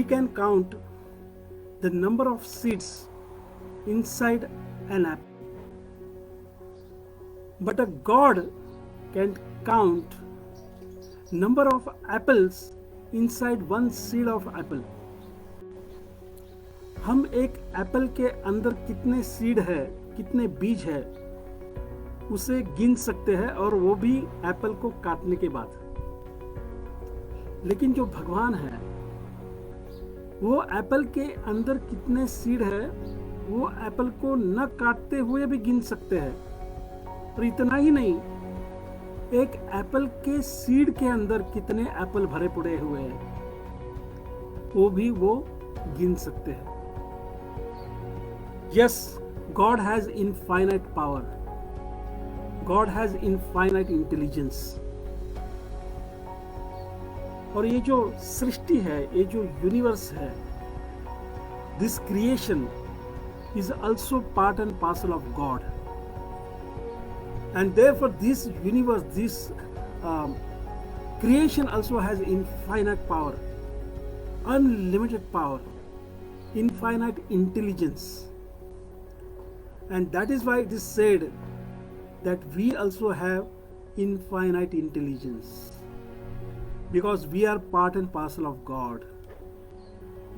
We can count the number of seeds inside an apple, but a God can count number of apples inside one seed of apple. हम एक Apple के अंदर कितने seed है, कितने बीज है, उसे गिन सकते हैं, और वो भी एप्पल को काटने के बाद। लेकिन जो भगवान है, वो एप्पल के अंदर कितने सीड है, वो एप्पल को न काटते हुए भी गिन सकते हैं। और इतना ही नहीं, एक एप्पल के सीड के अंदर कितने एप्पल भरे पड़े हुए हैं, वो भी वो गिन सकते हैं। Yes, God has infinite power. God has infinite intelligence. और ये जो सृष्टि है, ये जो यूनिवर्स है, this creation is also part and parcel of God. And therefore this universe, this creation also has infinite power, unlimited power, infinite intelligence. And that is why it is said that we also have infinite intelligence, because we are part and parcel of God.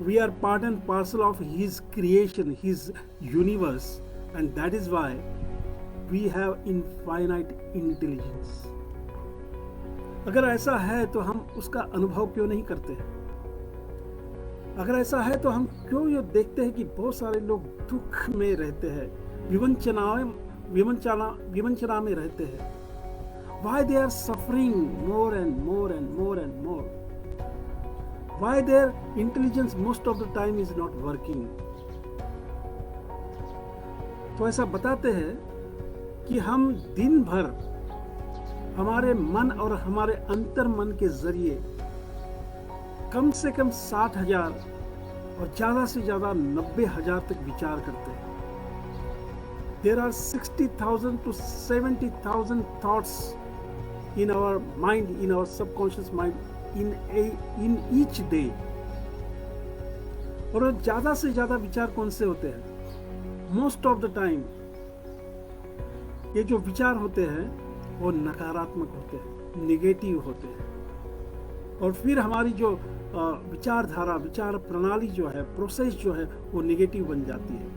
We are part and parcel of His creation, His universe, and that is why we have infinite intelligence. अगर ऐसा है तो हम उसका अनुभव क्यों नहीं करते? अगर ऐसा है तो हम क्यों ये देखते हैं कि बहुत सारे लोग दुख में रहते हैं, विवंचना में रहते हैं? Why they are suffering more and more and more and more? Why their intelligence most of the time is not working? तो ऐसा बताते हैं कि हम दिन भर हमारे मन और हमारे अंतर मन के जरिए कम से कम 60,000 और ज़्यादा से ज़्यादा 90,000 तक विचार करते हैं। There are 60,000 to 70,000 thoughts in our mind, in our subconscious mind, in each day. और ज़्यादा से ज़्यादा विचार कौन से होते हैं? Most of the time ये जो विचार होते हैं वो नकारात्मक होते हैं, नेगेटिव होते हैं। और फिर हमारी जो विचारधारा, विचार प्रणाली जो है, प्रोसेस जो है, वो नेगेटिव बन जाती है।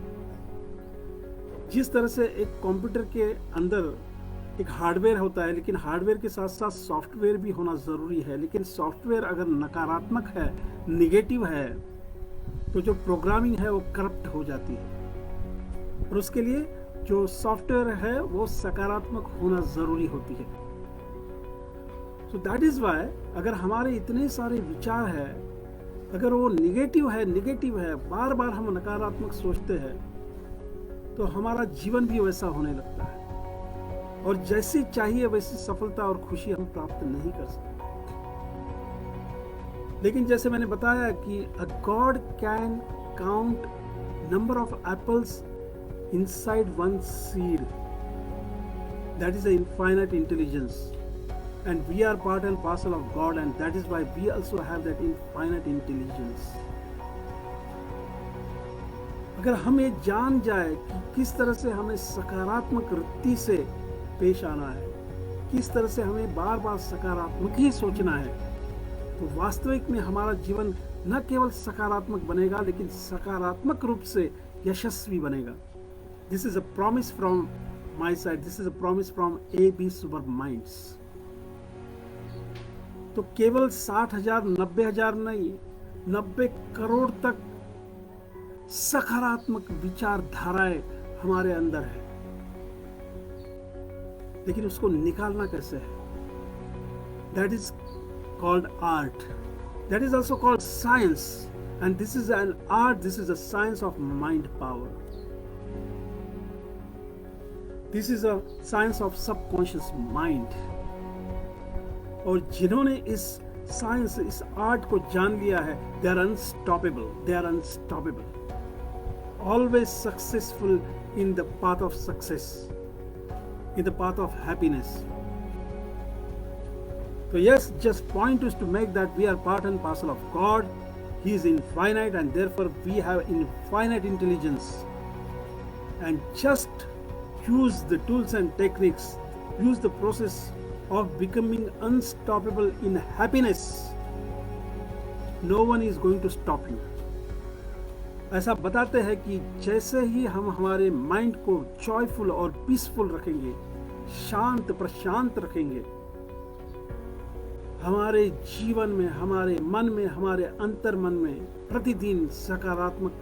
जिस तरह से एक कंप्यूटर के अंदर एक हार्डवेयर होता है, लेकिन हार्डवेयर के साथ साथ सॉफ्टवेयर भी होना ज़रूरी है। लेकिन सॉफ्टवेयर अगर नकारात्मक है, नेगेटिव है, तो जो प्रोग्रामिंग है वो करप्ट हो जाती है। और उसके लिए जो सॉफ्टवेयर है वो सकारात्मक होना ज़रूरी होती है। सो दैट इज़ वाई अगर हमारे इतने सारे विचार है, अगर वो नेगेटिव है, बार बार हम नकारात्मक सोचते हैं, तो हमारा जीवन भी वैसा होने लगता है, और जैसी चाहिए वैसी सफलता और खुशी हम प्राप्त नहीं कर सकते। लेकिन जैसे मैंने बताया कि a god can count number of apples inside one seed. That is the infinite intelligence, and we are part and parcel of God, and that is why we also have that infinite intelligence. अगर हम ये जान जाए कि किस तरह से हमें सकारात्मक वृत्ति से पेश आना है, किस तरह से हमें बार बार सकारात्मक ही सोचना है, तो वास्तविक में हमारा जीवन न केवल सकारात्मक बनेगा, लेकिन सकारात्मक रूप से यशस्वी बनेगा। This is a promise from my side. This is a promise from AB Super Minds. तो केवल 60,000, 90,000 नहीं, 90 करोड़ तक सकारात्मक विचारधाराएं हमारे अंदर है। लेकिन उसको निकालना कैसे है? That is called art. That is also called science. And this is an art. This is a science of mind power. This is a science of subconscious mind. और जिन्होंने इस साइंस, इस आर्ट को जान लिया है, they are unstoppable. They are unstoppable. Always successful in the path of success, in the path of happiness. So yes, just point is to make that we are part and parcel of God, He is infinite, and therefore we have infinite intelligence. And just use the tools and techniques, use the process of becoming unstoppable in happiness. No one is going to stop you. ऐसा बताते हैं कि जैसे ही हम हमारे mind को joyful और peaceful रखेंगे, शांत प्रशांत रखेंगे, हमारे जीवन में, हमारे मन में, हमारे अंतर मन में प्रतिदिन सकारात्मक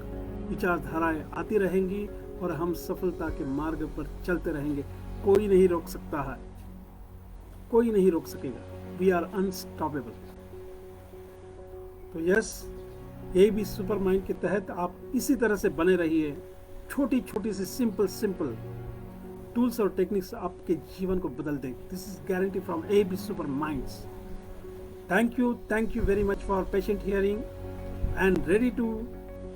विचारधाराएं आती रहेंगी और हम सफलता के मार्ग पर चलते रहेंगे. कोई नहीं रोक सकता है, कोई नहीं रोक सकेगा. We are unstoppable. तो यस, ये भी सुपर माइंड के तहत आप इसी तरह से बने रहिए. छोटी छोटी सी सिंपल टूल्स और टेक्निक्स आपके जीवन को बदल देंगे. This is guarantee from AB super minds. Thank you very much for patient hearing and ready to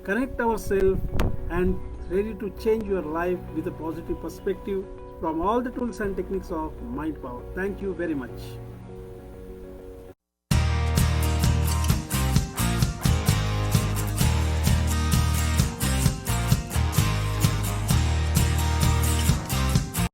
connect ourselves and ready to change your life with a positive perspective from all the tools and techniques of Mind Power. Thank you very much.